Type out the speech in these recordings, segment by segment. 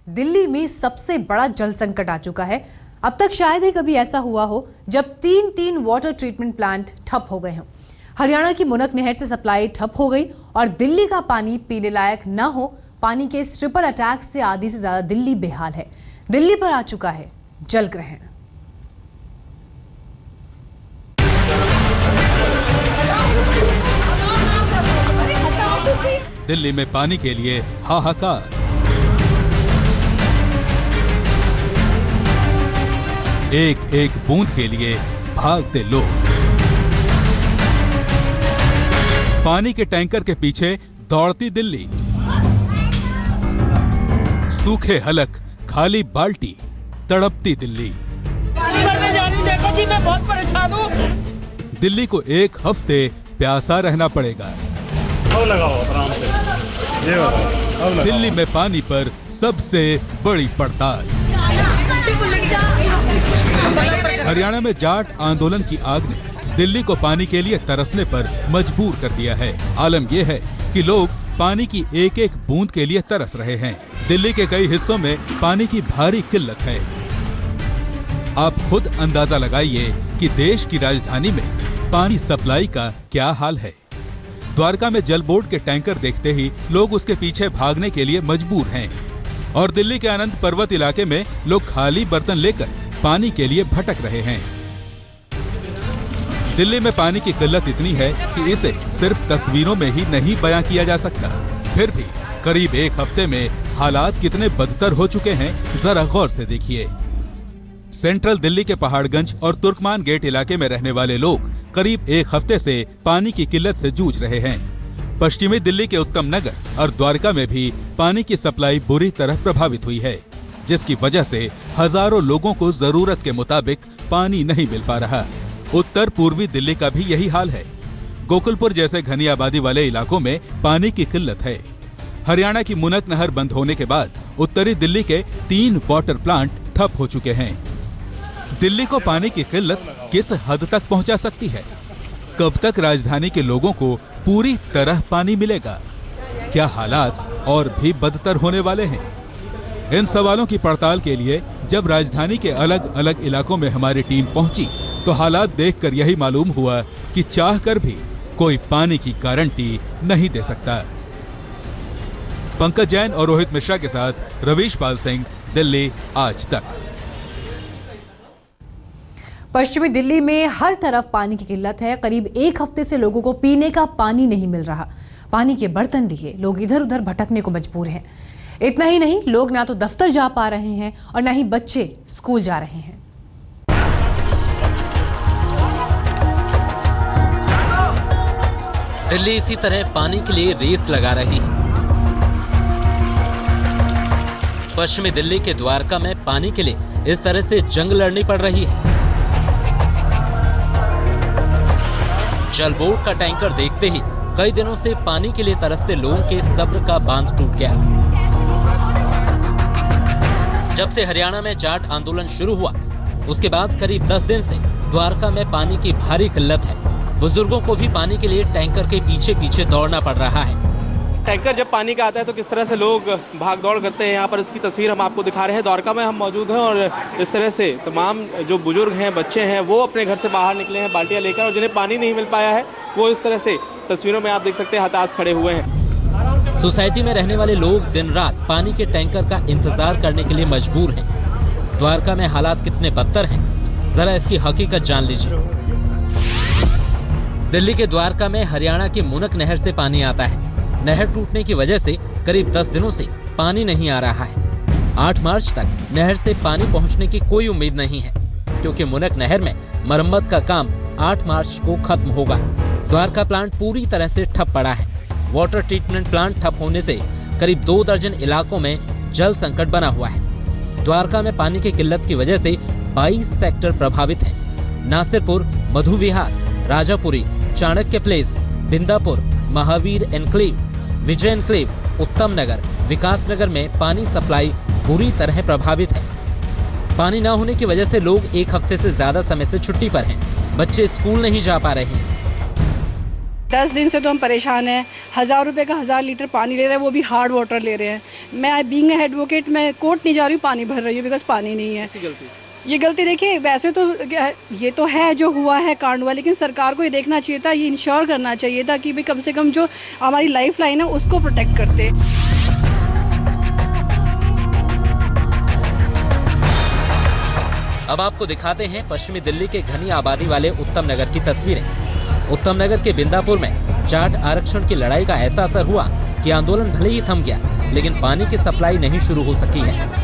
दिल्ली में सबसे बड़ा जल संकट आ चुका है। अब तक शायद ही कभी ऐसा हुआ हो जब तीन वाटर ट्रीटमेंट प्लांट ठप हो गए हों। हरियाणा की मुनक नहर से सप्लाई ठप हो गई और दिल्ली का पानी पीने लायक न हो। पानी के इस ट्रिपल अटैक से आधी से ज्यादा दिल्ली बेहाल है। दिल्ली पर आ चुका है जल ग्रहण। दिल्ली में पानी के लिए हाहाकार। एक एक बूंद के लिए भागते लोग। पानी के टैंकर के पीछे दौड़ती दिल्ली। सूखे हलक, खाली बाल्टी, तड़पती दिल्ली। पानी भरने जानी देखो जी, मैं बहुत परेशान हूँ। दिल्ली को एक हफ्ते प्यासा रहना पड़ेगा। आराम से। दिल्ली में पानी पर सबसे बड़ी पड़ताल। हरियाणा में जाट आंदोलन की आग ने दिल्ली को पानी के लिए तरसने पर मजबूर कर दिया है। आलम यह है कि लोग पानी की एक एक बूंद के लिए तरस रहे हैं। दिल्ली के कई हिस्सों में पानी की भारी किल्लत है। आप खुद अंदाजा लगाइए कि देश की राजधानी में पानी सप्लाई का क्या हाल है। द्वारका में जल बोर्ड के टैंकर देखते ही लोग उसके पीछे भागने के लिए मजबूर हैं और दिल्ली के अनंत पर्वत इलाके में लोग खाली बर्तन लेकर पानी के लिए भटक रहे हैं। दिल्ली में पानी की किल्लत इतनी है कि इसे सिर्फ तस्वीरों में ही नहीं बयां किया जा सकता। फिर भी करीब एक हफ्ते में हालात कितने बदतर हो चुके हैं, जरा गौर से देखिए। सेंट्रल दिल्ली के पहाड़गंज और तुर्कमान गेट इलाके में रहने वाले लोग करीब एक हफ्ते से पानी की किल्लत से जूझ रहे हैं। पश्चिमी दिल्ली के उत्तम नगर और द्वारका में भी पानी की सप्लाई बुरी तरह प्रभावित हुई है, जिसकी वजह से हजारों लोगों को जरूरत के मुताबिक पानी नहीं मिल पा रहा। उत्तर पूर्वी दिल्ली का भी यही हाल है। गोकुलपुर जैसे घनी आबादी वाले इलाकों में पानी की किल्लत है। हरियाणा की मुनक नहर बंद होने के बाद उत्तरी दिल्ली के 3 वाटर प्लांट ठप हो चुके हैं। दिल्ली को पानी की किल्लत किस हद तक पहुंचा सकती है? कब तक राजधानी के लोगों को पूरी तरह पानी मिलेगा? क्या हालात और भी बदतर होने वाले हैं? इन सवालों की पड़ताल के लिए जब राजधानी के अलग अलग इलाकों में हमारी टीम पहुंची तो हालात देखकर यही मालूम हुआ कि चाहकर भी कोई पानी की गारंटी नहीं दे सकता। पंकज जैन और रोहित मिश्रा के साथ रवीश पाल सिंह, दिल्ली आज तक। पश्चिमी दिल्ली में हर तरफ पानी की किल्लत है। करीब एक हफ्ते से लोगों को पीने का पानी नहीं मिल रहा। पानी के बर्तन लिए लोग इधर उधर भटकने को मजबूर हैं। इतना ही नहीं, लोग ना तो दफ्तर जा पा रहे हैं और ना ही बच्चे स्कूल जा रहे हैं। दिल्ली इसी तरह पानी के लिए रेस लगा रही है। पश्चिमी दिल्ली के द्वारका में पानी के लिए इस तरह से जंग लड़नी पड़ रही है। जल बोर्ड का टैंकर देखते ही कई दिनों से पानी के लिए तरसते लोगों के सब्र का बांध टूट गया। जब से हरियाणा में जाट आंदोलन शुरू हुआ, उसके बाद करीब 10 दिन से द्वारका में पानी की भारी किल्लत है। बुजुर्गों को भी पानी के लिए टैंकर के पीछे पीछे दौड़ना पड़ रहा है। टैंकर जब पानी का आता है तो किस तरह से लोग भाग दौड़ करते हैं, यहाँ पर इसकी तस्वीर हम आपको दिखा रहे हैं। द्वारका में हम मौजूद हैं और इस तरह से तमाम जो बुजुर्ग हैं, बच्चे हैं, वो अपने घर से बाहर निकले हैं बाल्टियाँ लेकर, और जिन्हें पानी नहीं मिल पाया है वो इस तरह से तस्वीरों में आप देख सकते हैं हताश खड़े हुए हैं। सोसाइटी में रहने वाले लोग दिन रात पानी के टैंकर का इंतजार करने के लिए मजबूर हैं। द्वारका में हालात कितने बदतर हैं, जरा इसकी हकीकत जान लीजिए। दिल्ली के द्वारका में हरियाणा की मुनक नहर से पानी आता है। नहर टूटने की वजह से करीब 10 दिनों से पानी नहीं आ रहा है। 8 मार्च तक नहर से पानी पहुंचने की कोई उम्मीद नहीं है, क्योंकि मुनक नहर में मरम्मत का काम 8 मार्च को खत्म होगा। द्वारका प्लांट पूरी तरह से ठप पड़ा है। वाटर ट्रीटमेंट प्लांट ठप होने से करीब 2 दर्जन इलाकों में जल संकट बना हुआ है। द्वारका में पानी की किल्लत की वजह से 22 सेक्टर प्रभावित हैं। नासिरपुर, मधु विहार, राजापुरी, चाणक्य प्लेस, बिंदापुर, महावीर एनक्लेव, विजय एनक्लेव, उत्तम नगर, विकास नगर में पानी सप्लाई बुरी तरह प्रभावित है। पानी न होने की वजह से लोग एक हफ्ते से ज्यादा समय से छुट्टी पर हैं। बच्चे स्कूल नहीं जा पा रहे हैं। 10 दिन से तो हम परेशान हैं। 1000 रुपये का 1000 लीटर पानी ले रहे हैं, वो भी हार्ड वाटर ले रहे हैं। मैं बीइंग ए एडवोकेट मैं कोर्ट नहीं जा रही हूँ, पानी भर रही हूँ बिकॉज पानी नहीं है। ये गलती देखिए, वैसे तो ये तो है जो हुआ है कांड हुआ, लेकिन सरकार को ये देखना चाहिए था, ये इंश्योर करना चाहिए था कि भाई कम से कम जो हमारी लाइफ लाइन है उसको प्रोटेक्ट करते। अब आपको दिखाते हैं पश्चिमी दिल्ली के घनी आबादी वाले उत्तम नगर की तस्वीरें। उत्तम नगर के बिंदापुर में जाट आरक्षण की लड़ाई का ऐसा असर हुआ कि आंदोलन भले ही थम गया, लेकिन पानी की सप्लाई नहीं शुरू हो सकी है।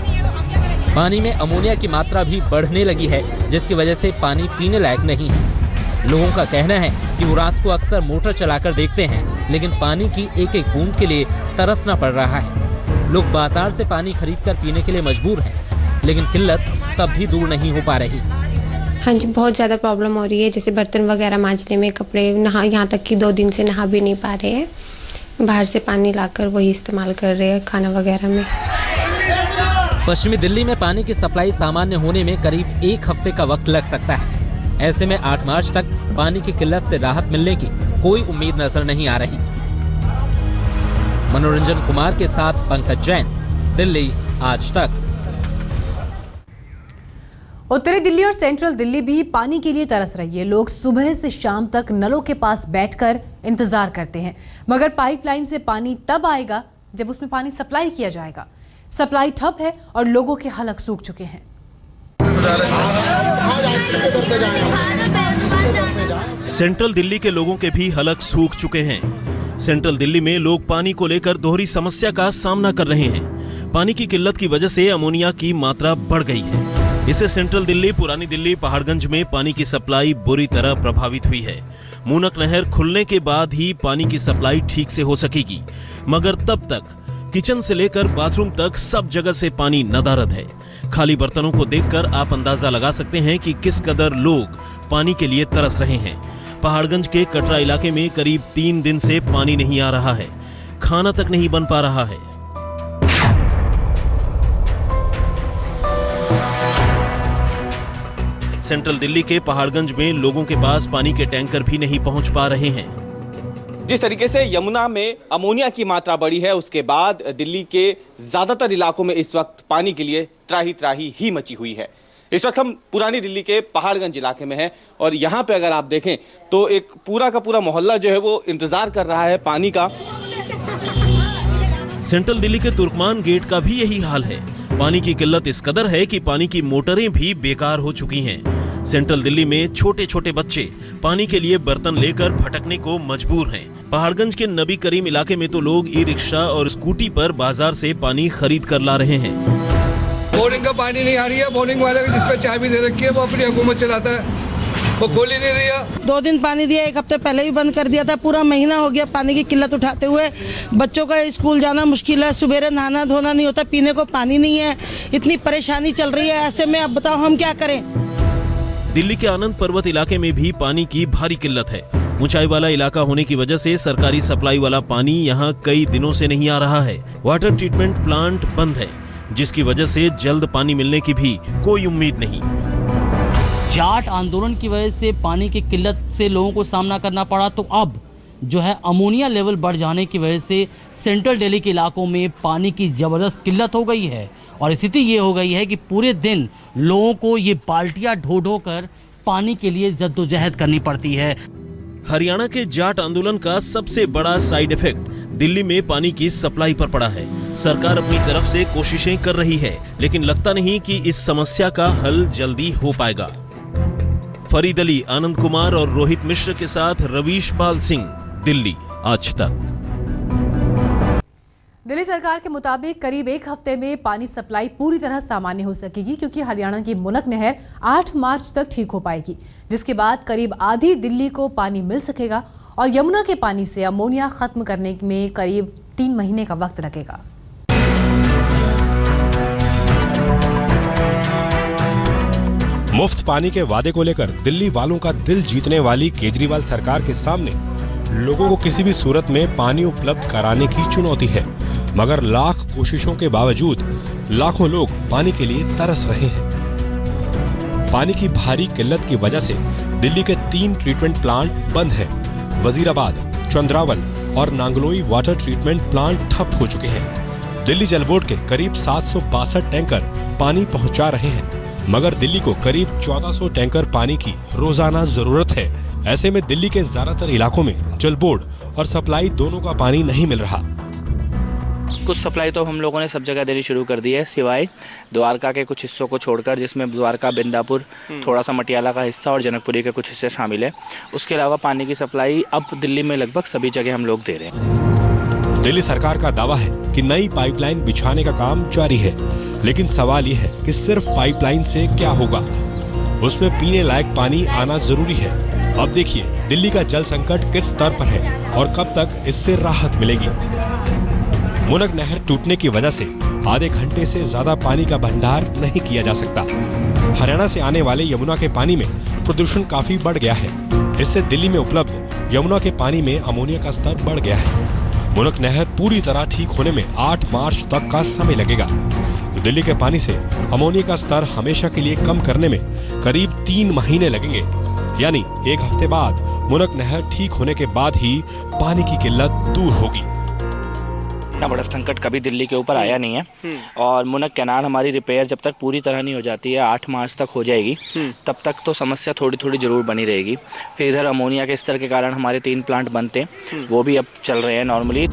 पानी में अमोनिया की मात्रा भी बढ़ने लगी है, जिसकी वजह से पानी पीने लायक नहीं है। लोगों का कहना है कि वो रात को अक्सर मोटर चलाकर देखते हैं, लेकिन पानी की एक एक बूंद के लिए तरसना पड़ रहा है। लोग बाजार से पानी खरीदकर पीने के लिए मजबूर हैं, लेकिन किल्लत तब भी दूर नहीं हो पा रही। हाँ जी, बहुत ज़्यादा प्रॉब्लम हो रही है, जैसे बर्तन वगैरह मांजने में, कपड़े नहा, यहाँ तक कि 2 दिन से नहा भी नहीं पा रहे हैं। बाहर से पानी लाकर वही इस्तेमाल कर रहे हैं खाना वगैरह में। पश्चिमी दिल्ली में पानी की सप्लाई सामान्य होने में करीब 1 हफ्ते का वक्त लग सकता है। ऐसे में 8 मार्च तक पानी की किल्लत से राहत मिलने की कोई उम्मीद नजर नहीं आ रही। मनोरंजन कुमार के साथ पंकज जैन, दिल्ली आज तक। उत्तरी दिल्ली और सेंट्रल दिल्ली भी पानी के लिए तरस रही है। लोग सुबह से शाम तक नलों के पास बैठकर इंतजार करते हैं, मगर पाइपलाइन से पानी तब आएगा जब उसमें पानी सप्लाई किया जाएगा। सप्लाई ठप है और लोगों के हलक सूख चुके हैं। सेंट्रल दिल्ली के लोगों के भी हलक सूख चुके हैं। सेंट्रल दिल्ली में लोग पानी को लेकर दोहरी समस्या का सामना कर रहे हैं। पानी की किल्लत की वजह से अमोनिया की मात्रा बढ़ गई है। इससे सेंट्रल दिल्ली, पुरानी दिल्ली, पहाड़गंज में पानी की सप्लाई बुरी तरह प्रभावित हुई है। मूनक नहर खुलने के बाद ही पानी की सप्लाई ठीक से हो सकेगी, मगर तब तक किचन से लेकर बाथरूम तक सब जगह से पानी नदारद है। खाली बर्तनों को देखकर आप अंदाजा लगा सकते हैं कि किस कदर लोग पानी के लिए तरस रहे हैं। पहाड़गंज के कटरा इलाके में करीब 3 दिन से पानी नहीं आ रहा है, खाना तक नहीं बन पा रहा है। सेंट्रल दिल्ली के पहाड़गंज में लोगों के पास पानी के टैंकर भी नहीं पहुंच पा रहे हैं। जिस तरीके से यमुना में अमोनिया की मात्रा बढ़ी है, उसके बाद दिल्ली के ज्यादातर इलाकों में इस वक्त पानी के लिए त्राही त्राही ही मची हुई है। इस वक्त हम पुरानी दिल्ली के पहाड़गंज इलाके में हैं और यहाँ पे अगर आप देखें तो एक पूरा का पूरा मोहल्ला जो है वो इंतजार कर रहा है पानी का। सेंट्रल दिल्ली के तुर्कमान गेट का भी यही हाल है। पानी की किल्लत इस कदर है कि पानी की मोटरें भी बेकार हो चुकी हैं। सेंट्रल दिल्ली में छोटे छोटे बच्चे पानी के लिए बर्तन लेकर भटकने को मजबूर हैं। पहाड़गंज के नबी करीम इलाके में तो लोग ई रिक्शा और स्कूटी पर बाजार से पानी खरीद कर ला रहे हैं। बोरिंग का पानी नहीं आ रही है। बोरिंग वाले को जिस पर चाबी दे रखी है वो अपनी हुकूमत चलाता है, वो खोल ही नहीं रही है। 2 दिन पानी दिया, 1 हफ्ते पहले भी बंद कर दिया था। पूरा महीना हो गया पानी की किल्लत उठाते हुए। बच्चों का स्कूल जाना मुश्किल है, सुबह नहाना धोना नहीं होता, पीने को पानी नहीं है। इतनी परेशानी चल रही है। ऐसे में अब बताओ हम क्या करें। दिल्ली के आनंद पर्वत इलाके में भी पानी की भारी किल्लत है। ऊंचाई वाला इलाका होने की वजह से सरकारी सप्लाई वाला पानी यहां कई दिनों से नहीं आ रहा है। वाटर ट्रीटमेंट प्लांट बंद है, जिसकी वजह से जल्द पानी मिलने की भी कोई उम्मीद नहीं। जाट आंदोलन की वजह से पानी की किल्लत से लोगों को सामना करना पड़ा, तो अब जो है अमोनिया लेवल बढ़ जाने की वजह से सेंट्रल दिल्ली के इलाकों में पानी की ज़बरदस्त किल्लत हो गई है। और स्थिति ये हो गई है कि पूरे दिन लोगों को ये बाल्टियाँ ढो ढो कर पानी के लिए जद्दोजहद करनी पड़ती है। हरियाणा के जाट आंदोलन का सबसे बड़ा साइड इफेक्ट दिल्ली में पानी की सप्लाई पर पड़ा है। सरकार अपनी तरफ से कोशिशें कर रही है, लेकिन लगता नहीं कि इस समस्या का हल जल्दी हो पाएगा। फरीद अली, आनंद कुमार और रोहित मिश्र के साथ रवीश पाल सिंह, दिल्ली आज तक। दिल्ली सरकार के मुताबिक करीब 1 हफ्ते में पानी सप्लाई पूरी तरह सामान्य हो सकेगी, क्योंकि हरियाणा की मुनक नहर 8 मार्च तक ठीक हो पाएगी, जिसके बाद करीब आधी दिल्ली को पानी मिल सकेगा और यमुना के पानी से अमोनिया खत्म करने में करीब 3 महीने का वक्त लगेगा। मुफ्त पानी के वादे को लेकर दिल्ली वालों का दिल जीतने वाली केजरीवाल सरकार के सामने लोगों को किसी भी सूरत में पानी उपलब्ध कराने की चुनौती है, मगर लाख कोशिशों के बावजूद लाखों लोग पानी के लिए तरस रहे हैं। पानी की भारी किल्लत की वजह से दिल्ली के 3 ट्रीटमेंट प्लांट बंद हैं। वजीराबाद, चंद्रावल और नांगलोई वाटर ट्रीटमेंट प्लांट ठप हो चुके हैं। दिल्ली जल बोर्ड के करीब 762 टैंकर पानी पहुंचा रहे हैं, मगर दिल्ली को करीब 1400 टैंकर पानी की रोजाना जरूरत है। ऐसे में दिल्ली के ज्यादातर इलाकों में जल बोर्ड और सप्लाई दोनों का पानी नहीं मिल रहा। कुछ सप्लाई तो हम लोगों ने सब जगह देनी शुरू कर दी है, सिवाय द्वारका के कुछ हिस्सों को छोड़कर, जिसमें द्वारका, बिंदापुर, थोड़ा सा मटियाला का हिस्सा और जनकपुरी के कुछ हिस्से शामिल है। उसके अलावा पानी की सप्लाई अब दिल्ली में लगभग सभी जगह हम लोग दे रहे हैं। दिल्ली सरकार का दावा है कि नई पाइपलाइन बिछाने का काम जारी है, लेकिन सवाल ये है कि सिर्फ पाइपलाइन से क्या होगा? उसमें पीने लायक पानी आना जरूरी है। अब देखिए दिल्ली का जल संकट किस स्तर पर है और कब तक इससे राहत मिलेगी। मुनक नहर टूटने की वजह से आधे घंटे से ज्यादा पानी का भंडार नहीं किया जा सकता। हरियाणा से आने वाले यमुना के पानी में प्रदूषण काफी बढ़ गया है। इससे दिल्ली में उपलब्ध यमुना के पानी में अमोनिया का स्तर बढ़ गया है। मुनक नहर पूरी तरह ठीक होने में 8 मार्च तक का समय लगेगा। दिल्ली के पानी से अमोनिया का स्तर हमेशा के लिए कम करने में करीब 3 महीने लगेंगे, यानी 1 हफ्ते बाद मुनक नहर ठीक होने के बाद ही पानी की किल्लत दूर होगी। इतना बड़ा संकट कभी दिल्ली के ऊपर आया नहीं है और मुनक कैनाल हमारी रिपेयर जब तक पूरी तरह नहीं हो जाती है, 8 मार्च तक हो जाएगी, तब तक तो समस्या थोड़ी थोड़ी जरूर बनी रहेगी। फिर इधर अमोनिया के स्तर के कारण हमारे 3 प्लांट बनते, वो भी अब चल रहे हैं नॉर्मली।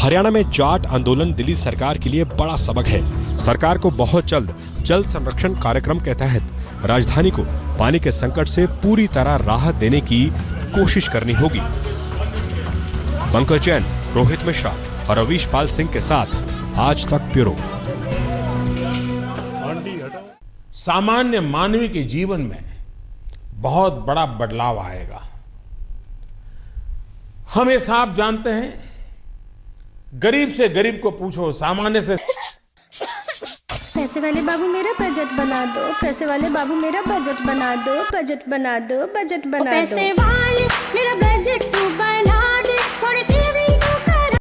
हरियाणा में जाट आंदोलन दिल्ली सरकार के लिए बड़ा सबक है। सरकार को बहुत जल्द जल संरक्षण कार्यक्रम के तहत राजधानी को पानी के संकट से पूरी तरह राहत देने की कोशिश करनी होगी। पंकज जैन, रोहित मिश्रा और रवीश पाल सिंह के साथ आज तक ब्यूरो। सामान्य मानवी के जीवन में बहुत बड़ा बदलाव आएगा। हमेशा आप जानते हैं, गरीब से गरीब को पूछो, सामान्य से। पैसे वाले बाबू मेरा बजट बना दो, पैसे वाले बाबू मेरा बजट बना दो, बजट बना दो, बजट बना दो, पैसे वाले मेरा बजट